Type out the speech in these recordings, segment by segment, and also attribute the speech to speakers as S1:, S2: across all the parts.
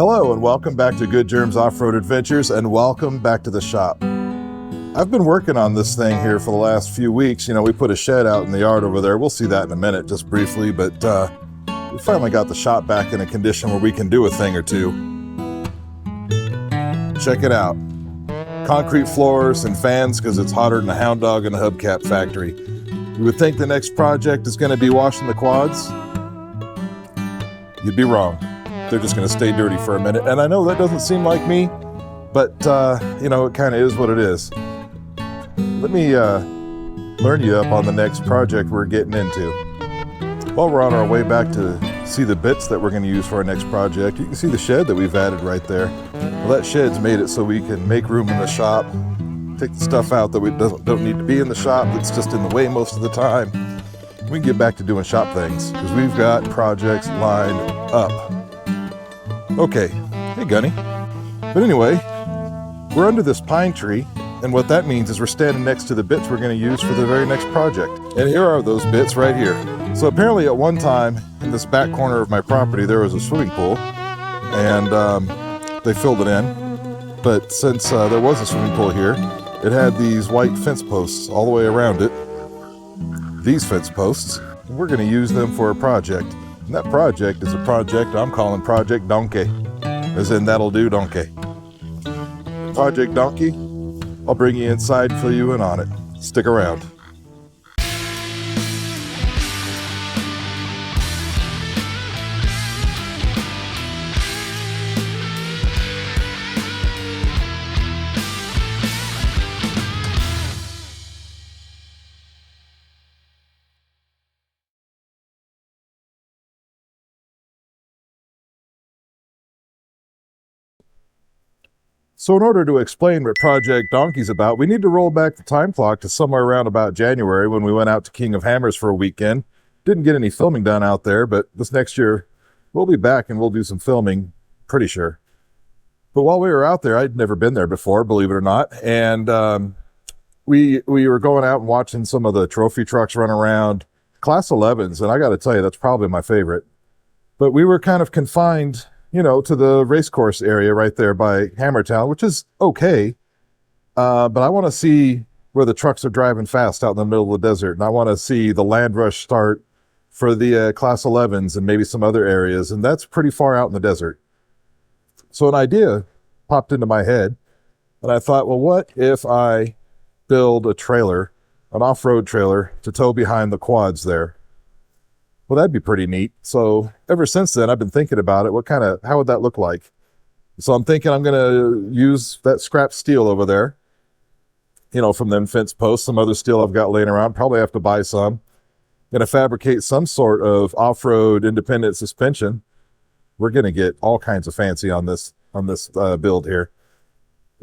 S1: Hello and welcome back to Good Germs Off-Road Adventures, and welcome back to the shop. I've been working on this thing here for the last few weeks. You know, we put a shed out in the yard over there. We'll see that in a minute, just briefly, but we finally got the shop back in a condition where we can do a thing or two. Check it out. Concrete floors and fans because it's hotter than a hound dog in a hubcap factory. You would think the next project is going to be washing the quads. You'd be wrong. They're just going to stay dirty for a minute. And I know that doesn't seem like me, but, you know, it kind of is what it is. Let me learn you up on the next project we're getting into. While we're on our way back to see the bits that we're going to use for our next project, you can see the shed that we've added right there. Well, that shed's made it so we can make room in the shop, take the stuff out that we don't need to be in the shop, that's just in the way most of the time. We can get back to doing shop things because we've got projects lined up. Okay, hey Gunny. But anyway, we're under this pine tree, and what that means is we're standing next to the bits we're going to use for the very next project. And here are those bits right here. So apparently at one time in this back corner of my property there was a swimming pool, and they filled it in. But since there was a swimming pool here, it had these white fence posts all the way around it. These fence posts, we're going to use them for a project. And that project is a project I'm calling Project Donkey, as in that'll do donkey. Project Donkey, I'll bring you inside and fill you in on it. Stick around. So in order to explain what Project Donkey's about, we need to roll back the time clock to somewhere around about January when we went out to King of Hammers for a weekend. Didn't get any filming done out there, but this next year we'll be back and we'll do some filming, pretty sure. But while we were out there, I'd never been there before, believe it or not, and we were going out and watching some of the trophy trucks run around, Class 11s, and I got to tell you, that's probably my favorite. But we were kind of confined, you know, to the race course area right there by Hammertown, which is okay. But I want to see where the trucks are driving fast out in the middle of the desert. And I want to see the land rush start for the Class 11s and maybe some other areas. And that's pretty far out in the desert. So an idea popped into my head. And I thought, well, what if I build a trailer, an off-road trailer to tow behind the quads there? Well, that'd be pretty neat. So ever since then, I've been thinking about it. How would that look like? So I'm thinking I'm going to use that scrap steel over there, you know, from them fence posts, some other steel I've got laying around. Probably have to buy some. Going to fabricate some sort of off-road independent suspension. We're going to get all kinds of fancy on this build here.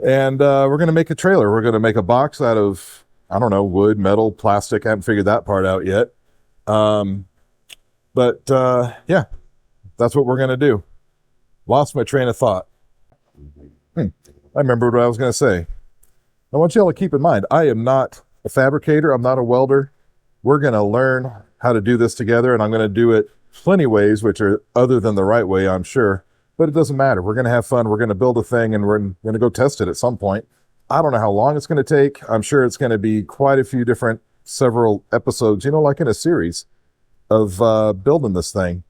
S1: And we're going to make a trailer. We're going to make a box out of, I don't know, wood, metal, plastic. I haven't figured that part out yet. But yeah, that's what we're going to do. Lost my train of thought. I remembered what I was going to say. I want you all to keep in mind, I am not a fabricator. I'm not a welder. We're going to learn how to do this together, and I'm going to do it plenty ways, which are other than the right way, I'm sure. But it doesn't matter. We're going to have fun. We're going to build a thing, and we're going to go test it at some point. I don't know how long it's going to take. I'm sure it's going to be quite a few different, several episodes, you know, like in a series of building this thing.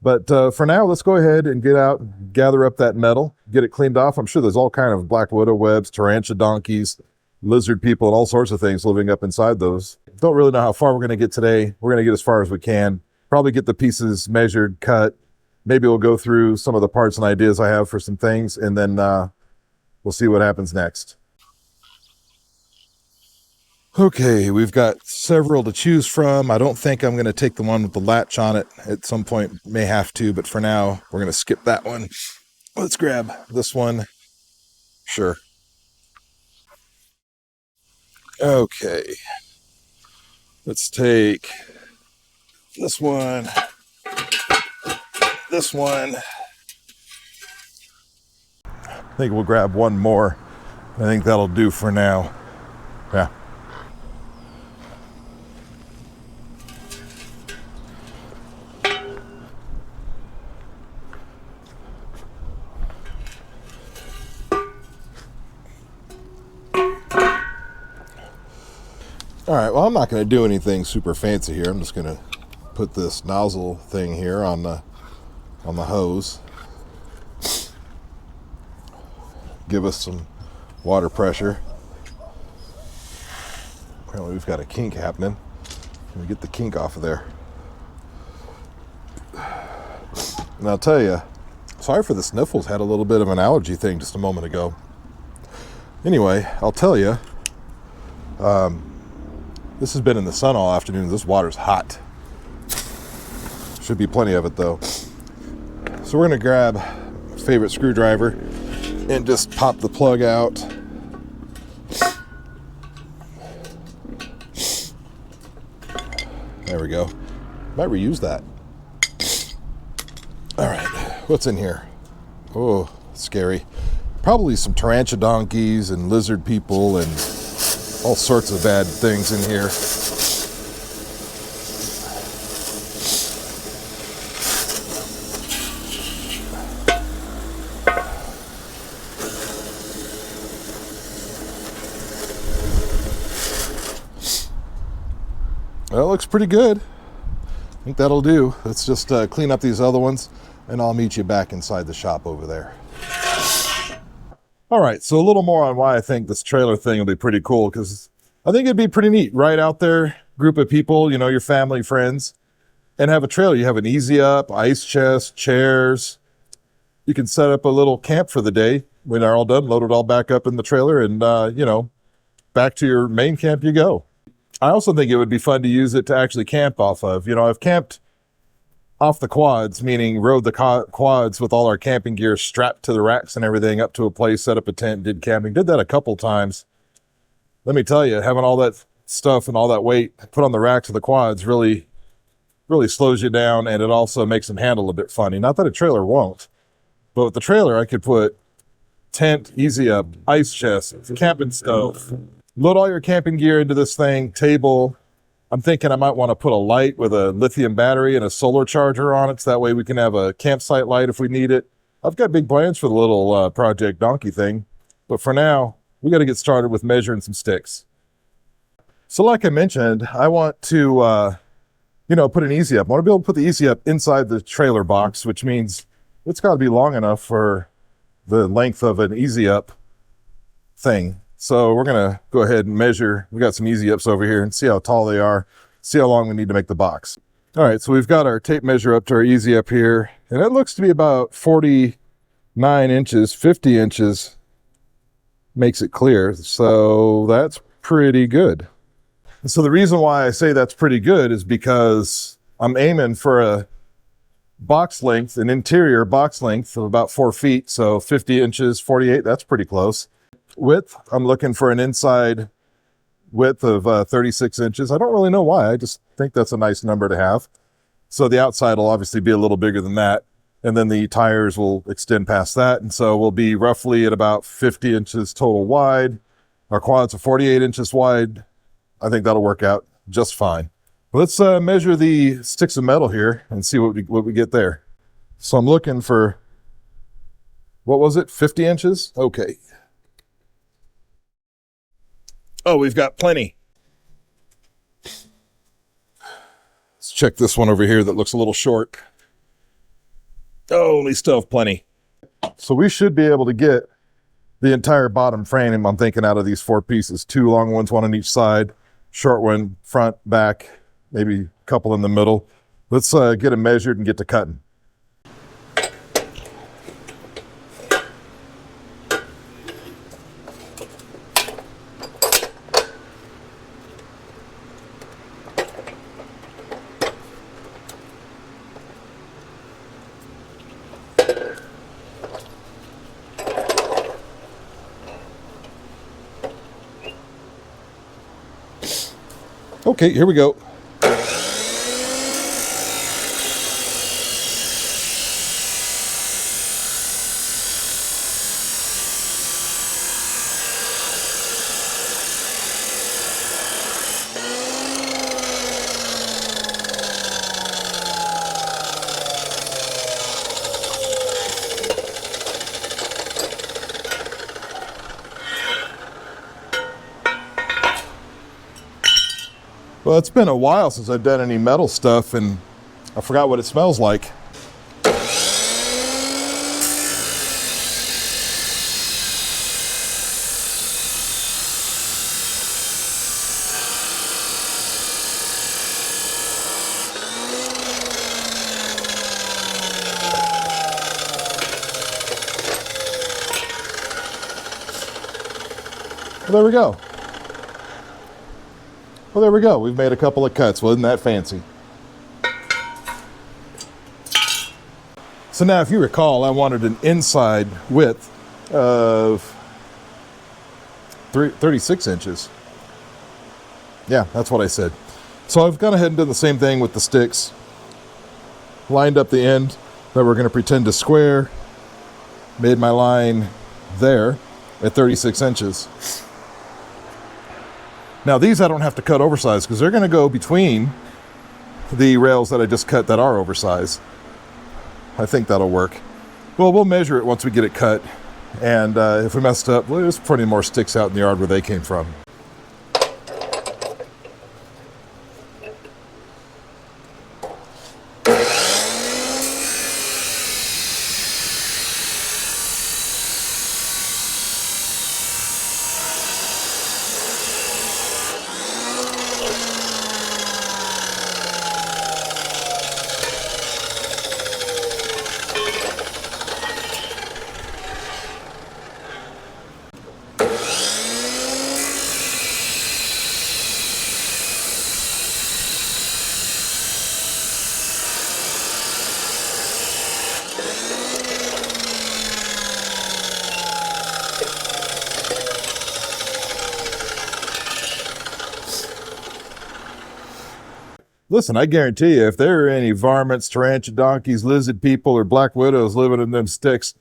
S1: But for now, let's go ahead and get out, gather up that metal, get it cleaned off. I'm sure there's all kind of black widow webs, tarantula donkeys, lizard people, and all sorts of things living up inside those. Don't really know how far we're going to get today. We're going to get as far as we can. Probably get the pieces measured, cut. Maybe we'll go through some of the parts and ideas I have for some things, and then we'll see what happens next. Okay, we've got several to choose from. I don't think I'm going to take the one with the latch on it. At some point, may have to, but for now, we're going to skip that one. Let's grab this one. Sure. Okay. Let's take this one. This one. I think we'll grab one more. I think that'll do for now. Yeah. All right, well, I'm not going to do anything super fancy here. I'm just going to put this nozzle thing here on the hose. Give us some water pressure. Apparently we've got a kink happening. Let me get the kink off of there. And I'll tell you, sorry for the sniffles. Had a little bit of an allergy thing just a moment ago. Anyway, I'll tell you, this has been in the sun all afternoon. This water's hot. Should be plenty of it though. So we're gonna grab a favorite screwdriver and just pop the plug out. There we go. Might reuse that. All right, what's in here? Oh, scary. Probably some tarantula donkeys and lizard people and all sorts of bad things in here. Well, it looks pretty good. I think that'll do. Let's just clean up these other ones and I'll meet you back inside the shop over there. All right, so a little more on why I think this trailer thing will be pretty cool, because I think it'd be pretty neat, right out there, group of people, you know, your family, friends, and have a trailer. You have an easy up, ice chest, chairs. You can set up a little camp for the day. When they're all done, load it all back up in the trailer and, you know, back to your main camp you go. I also think it would be fun to use it to actually camp off of. You know, I've camped off the quads, meaning rode the quads with all our camping gear strapped to the racks and everything up to a place, set up a tent, did camping. Did that a couple times. Let me tell you, having all that stuff and all that weight put on the racks of the quads really slows you down, and it also makes them handle a bit funny. Not that a trailer won't, but with the trailer, I could put tent, easy up, ice chest, camping stove, load all your camping gear into this thing, table. I'm thinking I might want to put a light with a lithium battery and a solar charger on it, so that way we can have a campsite light if we need it. I've got big plans for the little Project Donkey thing, but for now, we got to get started with measuring some sticks. So like I mentioned, I want to, you know, put an easy up. I want to be able to put the easy up inside the trailer box, which means it's got to be long enough for the length of an easy up thing. So we're going to go ahead and measure. We got some easy ups over here and see how tall they are, see how long we need to make the box. All right, so we've got our tape measure up to our easy up here, and it looks to be about 49 inches, 50 inches makes it clear. So that's pretty good. And so the reason why I say that's pretty good is because I'm aiming for a box length, an interior box length of about 4 feet. So 50 inches, 48, that's pretty close. Width, I'm looking for an inside width of 36 inches. I don't really know why. I just think that's a nice number to have. So the outside will obviously be a little bigger than that. And then the tires will extend past that. And so we'll be roughly at about 50 inches total wide. Our quads are 48 inches wide. I think that'll work out just fine. Let's measure the sticks of metal here and see what we get there. So I'm looking for, what was it, 50 inches? Okay. Oh, we've got plenty. Let's check this one over here that looks a little short. Oh, we still have plenty. So we should be able to get the entire bottom frame, I'm thinking, out of these 4 pieces. 2 long ones, 1 on each side, short one, front, back, maybe a couple in the middle. Let's get them measured and get to cutting. Okay, here we go. Well, it's been a while since I've done any metal stuff, and I forgot what it smells like. Well, there we go. Well, there we go. We've made a couple of cuts. Wasn't that fancy? So now, if you recall, I wanted an inside width of 36 inches. Yeah, that's what I said. So I've gone ahead and done the same thing with the sticks. Lined up the end that we're going to pretend to square. Made my line there at 36 inches. Now these I don't have to cut oversized because they're going to go between the rails that I just cut that are oversized. I think that'll work. Well, we'll measure it once we get it cut. And if we messed up, well, there's plenty more sticks out in the yard where they came from. Listen, I guarantee you, if there are any varmints, tarantula donkeys, lizard people, or black widows living in them sticks,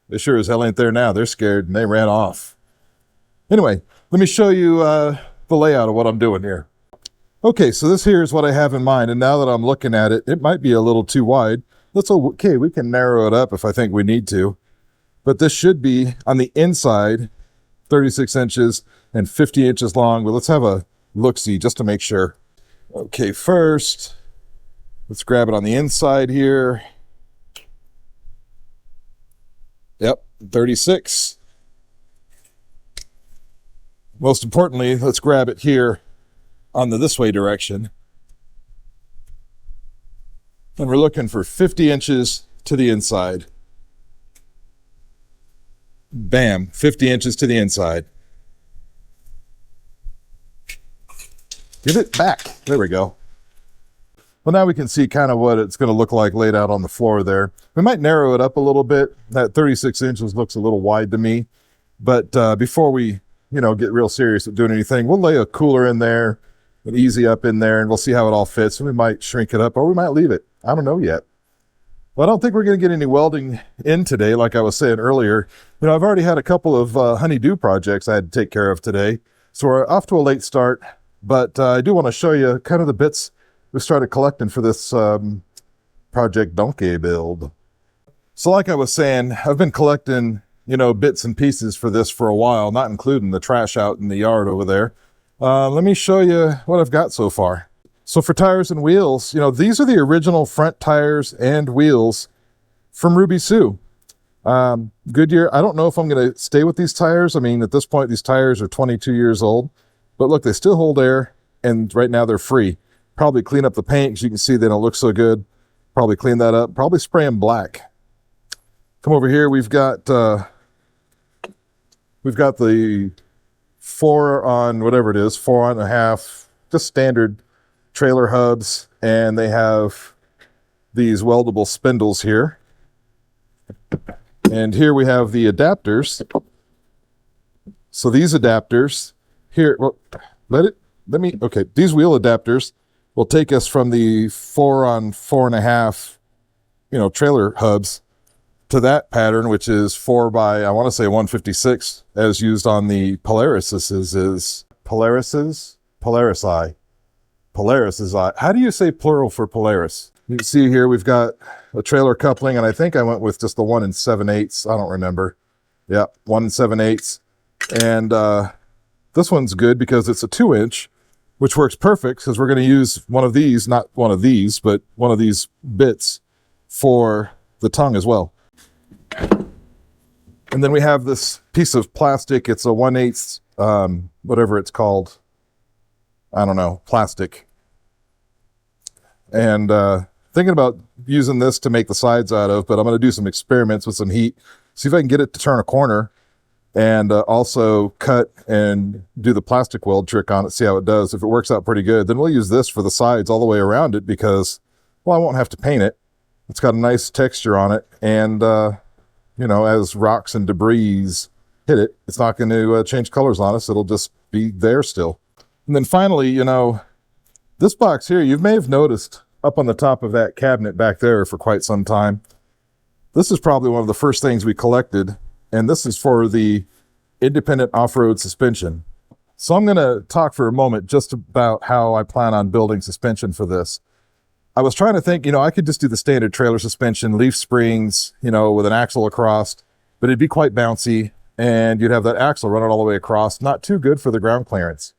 S1: they sure as hell ain't there now. They're scared and they ran off. Anyway, let me show you the layout of what I'm doing here. Okay, so this here is what I have in mind, and now that I'm looking at it, it might be a little too wide. That's okay, we can narrow it up if I think we need to. But this should be, on the inside, 36 inches and 50 inches long. But let's have a look-see just to make sure. Okay, first, let's grab it on the inside here. Yep, 36. Most importantly, let's grab it here on the this way direction. And we're looking for 50 inches to the inside. Bam, 50 inches to the inside. Give it back. There we go. Well, now we can see kind of what it's going to look like laid out on the floor there. We might narrow it up a little bit. That 36 inches looks a little wide to me. But before we, get real serious at doing anything, we'll lay a cooler in there, an easy up in there, and we'll see how it all fits. And we might shrink it up or we might leave it. I don't know yet. Well, I don't think we're going to get any welding in today, like I was saying earlier. I've already had a couple of honey-do projects I had to take care of today. So we're off to a late start. But I do want to show you kind of the bits we started collecting for this Project Donkey build. So like I was saying, I've been collecting, bits and pieces for this for a while, not including the trash out in the yard over there. Let me show you what I've got so far. So for tires and wheels, these are the original front tires and wheels from Ruby Sue. Goodyear, I don't know if I'm going to stay with these tires. I mean, at this point, these tires are 22 years old. But look, they still hold air, and right now they're free. Probably clean up the paint, because you can see they don't look so good. Probably clean that up. Probably spray them black. Come over here. We've got the 4 on whatever it is, 4.5, just standard trailer hubs, and they have these weldable spindles here. And here we have the adapters. So these adapters here, well, okay, these wheel adapters will take us from the 4 on 4.5, trailer hubs to that pattern, which is 4 by, I want to say 156, as used on the Polaris's is Polaris's? Polaris's. How do you say plural for Polaris? You can see here we've got a trailer coupling, and I think I went with just the 1 7/8. I don't remember. Yeah, 1 7/8. And this one's good because it's a 2-inch which works perfect because we're going to use one of these, not one of these, but one of these bits for the tongue as well. And then we have this piece of plastic. It's a 1/8, whatever it's called. I don't know, plastic. And thinking about using this to make the sides out of, but I'm going to do some experiments with some heat, see if I can get it to turn a corner, and also cut and do the plastic weld trick on it, see how it does. If it works out pretty good, then we'll use this for the sides all the way around it because, well, I won't have to paint it. It's got a nice texture on it, and you know, as rocks and debris hit it, it's not going to change colors on us. It'll just be there still. And then finally, you know, this box here, you may have noticed up on the top of that cabinet back there for quite some time. This is probably one of the first things we collected, and this is for the independent off-road suspension. So I'm going to talk for a moment just about how I plan on building suspension for this. I was trying to think, you know, I could just do the standard trailer suspension, leaf springs, you know, with an axle across, but it'd be quite bouncy, and you'd have that axle running all the way across, not too good for the ground clearance.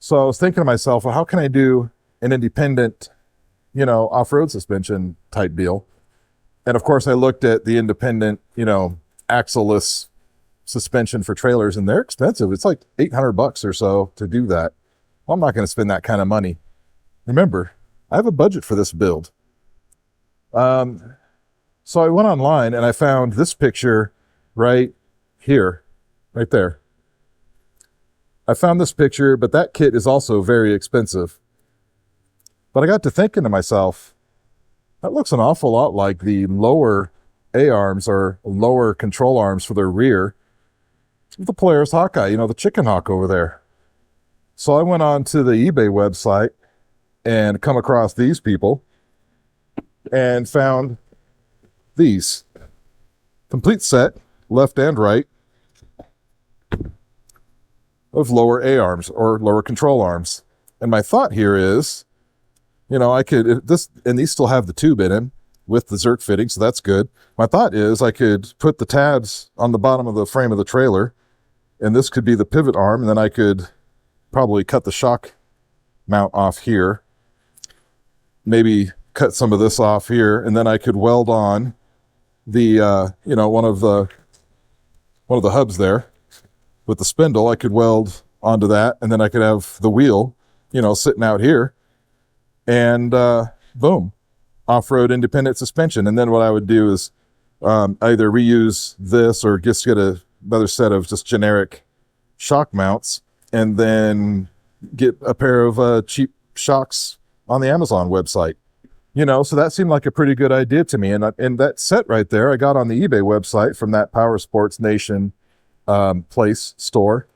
S1: So I was thinking to myself, well, how can I do an independent, you know, off-road suspension type deal? And of course I looked at the independent, you know, axle-less suspension for trailers, and they're expensive. It's like $800 or so to do that. Well, I'm not going to spend that kind of money. Remember, I have a budget for this build. So I went online and I found this picture right here, right there. I found this picture, but that kit is also very expensive. But I got to thinking to myself, that looks an awful lot like the lower A-arms or lower control arms for their rear of the Polaris Hawkeye, you know, the chicken hawk over there. So I went on to the eBay website and come across these people and found these. Complete set, left and right, of lower A-arms or lower control arms. And my thought here is, you know, I could, and these still have the tube in them with the Zerk fitting, so that's good. My thought is I could put the tabs on the bottom of the frame of the trailer, and this could be the pivot arm, and then I could probably cut the shock mount off here, maybe cut some of this off here, and then I could weld on the, you know, one of the hubs there with the spindle. I could weld onto that, and then I could have the wheel, you know, sitting out here, and boom, off-road independent suspension. And then what I would do is either reuse this or just get another set of just generic shock mounts, and then get a pair of cheap shocks on the Amazon website. You know, so that seemed like a pretty good idea to me. And that set right there, I got on the eBay website from that Power Sports Nation place store.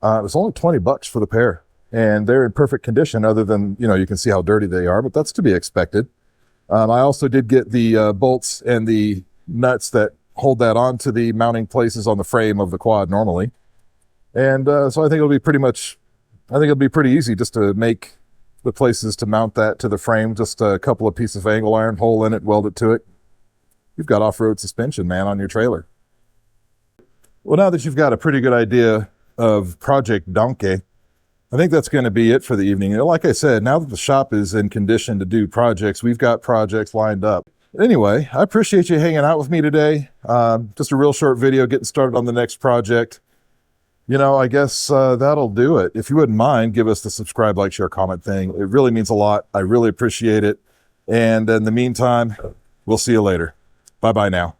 S1: It was only $20 for the pair, and they're in perfect condition, other than, you know, you can see how dirty they are, but that's to be expected. I also did get the bolts and the nuts that hold that on to the mounting places on the frame of the quad normally. And so I think it'll be pretty easy just to make the places to mount that to the frame, just a couple of pieces of angle iron, hole in it, weld it to it. You've got off-road suspension, man, on your trailer. Well, now that you've got a pretty good idea of Project Donkey, I think that's going to be it for the evening. You know, like I said, now that the shop is in condition to do projects, we've got projects lined up. Anyway, I appreciate you hanging out with me today. Just a real short video getting started on the next project. You know, I guess that'll do it. If you wouldn't mind, give us the subscribe, like, share, comment thing. It really means a lot. I really appreciate it. And in the meantime, we'll see you later. Bye-bye now.